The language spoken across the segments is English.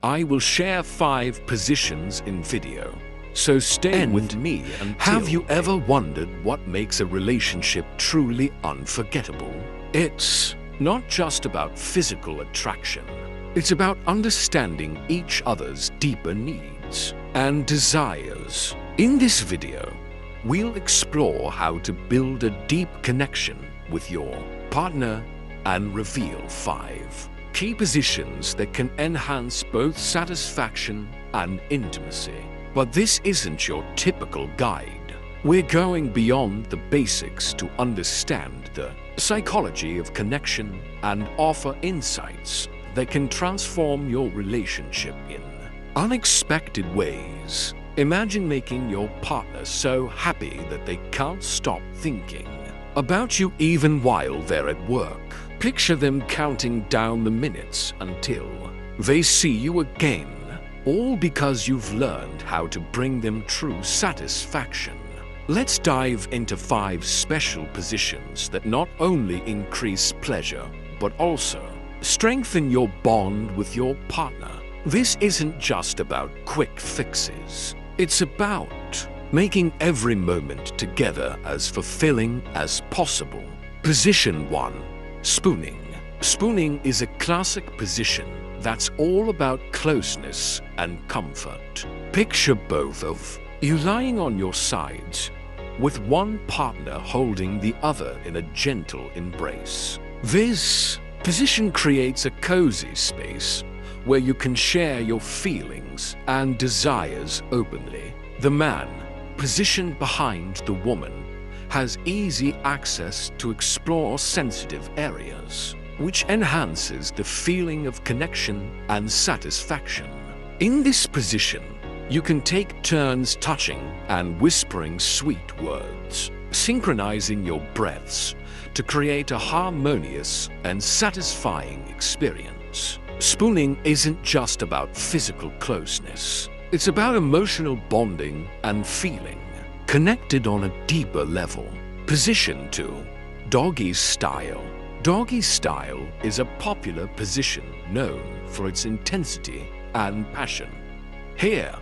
I will share 5 positions in video. So stay with me until. Have you ever wondered what makes a relationship truly unforgettable? It's not just about physical attraction. It's about understanding each other's deeper needs and desires. In this video, we'll explore how to build a deep connection with your partner and reveal 5 key positions that can enhance both satisfaction and intimacy. But this isn't your typical guide. We're going beyond the basics to understand the psychology of connection and offer insights that can transform your relationship in unexpected ways. Imagine making your partner so happy that they can't stop thinking about you even while they're at work. Picture them counting down the minutes until they see you again, all because you've learned how to bring them true satisfaction. Let's dive into 5 special positions that not only increase pleasure, but also strengthen your bond with your partner. This isn't just about quick fixes. It's about making every moment together as fulfilling as possible. Position 1. Spooning. Spooning is a classic position that's all about closeness and comfort. Picture both of you lying on your sides, with one partner holding the other in a gentle embrace. This position creates a cozy space where you can share your feelings and desires openly. The man, positioned behind the woman, has easy access to explore sensitive areas, which enhances the feeling of connection and satisfaction. In this position, you can take turns touching and whispering sweet words, synchronizing your breaths to create a harmonious and satisfying experience. Spooning isn't just about physical closeness. It's about emotional bonding and feeling connected on a deeper level. Position 2. Doggy style. Doggy style is a popular position known for its intensity and passion. Here,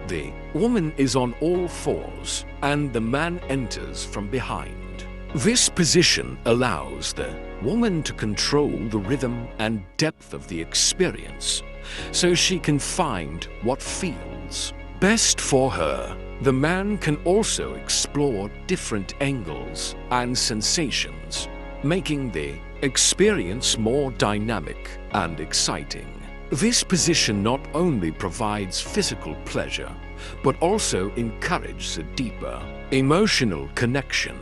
the woman is on all fours and the man enters from behind. This position allows the woman to control the rhythm and depth of the experience, so she can find what feels best for her. The man can also explore different angles and sensations, making the experience more dynamic and exciting. This position not only provides physical pleasure, but also encourages a deeper emotional connection.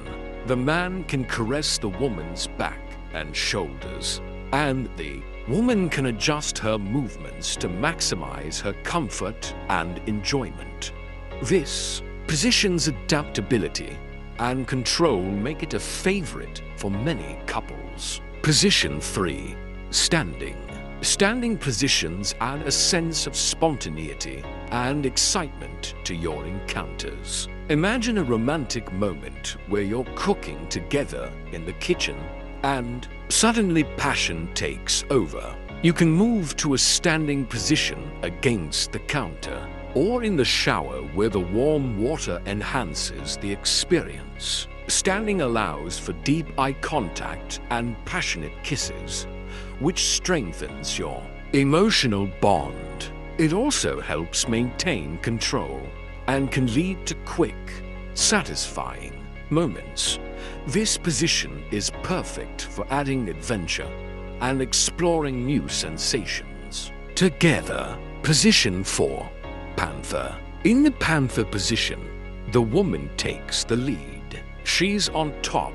The man can caress the woman's back and shoulders, and the woman can adjust her movements to maximize her comfort and enjoyment. This position's adaptability and control make it a favorite for many couples. Position 3. Standing. Standing positions add a sense of spontaneity and excitement to your encounters. Imagine a romantic moment where you're cooking together in the kitchen and suddenly passion takes over. You can move to a standing position against the counter or in the shower where the warm water enhances the experience. Standing allows for deep eye contact and passionate kisses, which strengthens your emotional bond. It also helps maintain control and can lead to quick, satisfying moments. This position is perfect for adding adventure and exploring new sensations. Together. Position 4. Panther. In the panther position, the woman takes the lead. She's on top,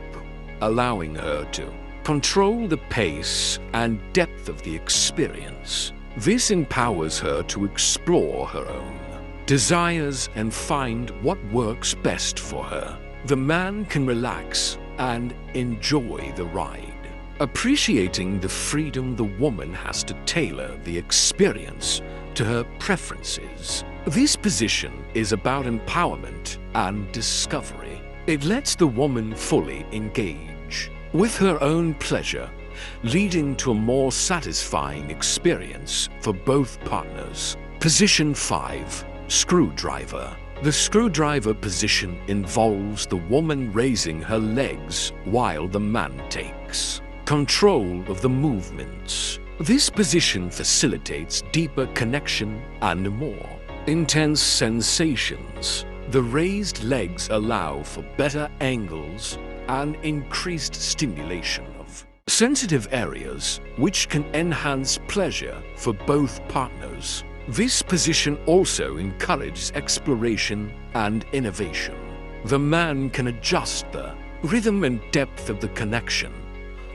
allowing her to control the pace and depth of the experience. This empowers her to explore her own desires and find what works best for her. The man can relax and enjoy the ride, appreciating the freedom the woman has to tailor the experience to her preferences. This position is about empowerment and discovery. It lets the woman fully engage with her own pleasure leading to a more satisfying experience for both partners. Position 5. Screwdriver. The screwdriver position involves the woman raising her legs while the man takes control of the movements. This position facilitates deeper connection and more intense sensations. The raised legs allow for better angles and increased stimulation of sensitive areas, which can enhance pleasure for both partners. This position also encourages exploration and innovation. The man can adjust the rhythm and depth of the connection,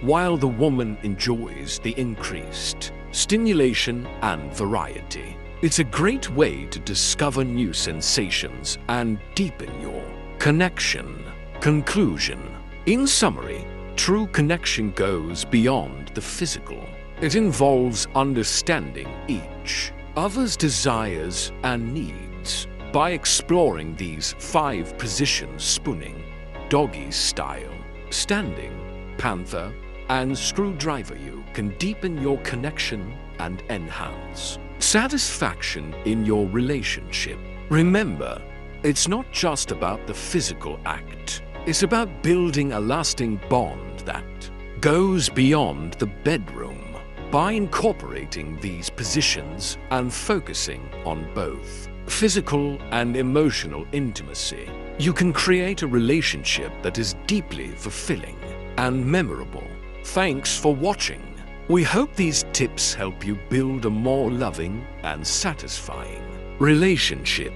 while the woman enjoys the increased stimulation and variety. It's a great way to discover new sensations and deepen your connection. Conclusion. In summary, true connection goes beyond the physical. It involves understanding each other's desires and needs. By exploring these 5 positions: spooning, doggy style, standing, panther, and screwdriver, you can deepen your connection and enhance satisfaction in your relationship. Remember, it's not just about the physical act. It's about building a lasting bond that goes beyond the bedroom. By incorporating these positions and focusing on both physical and emotional intimacy, you can create a relationship that is deeply fulfilling and memorable. Thanks for watching. We hope these tips help you build a more loving and satisfying relationship.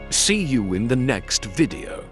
See you in the next video.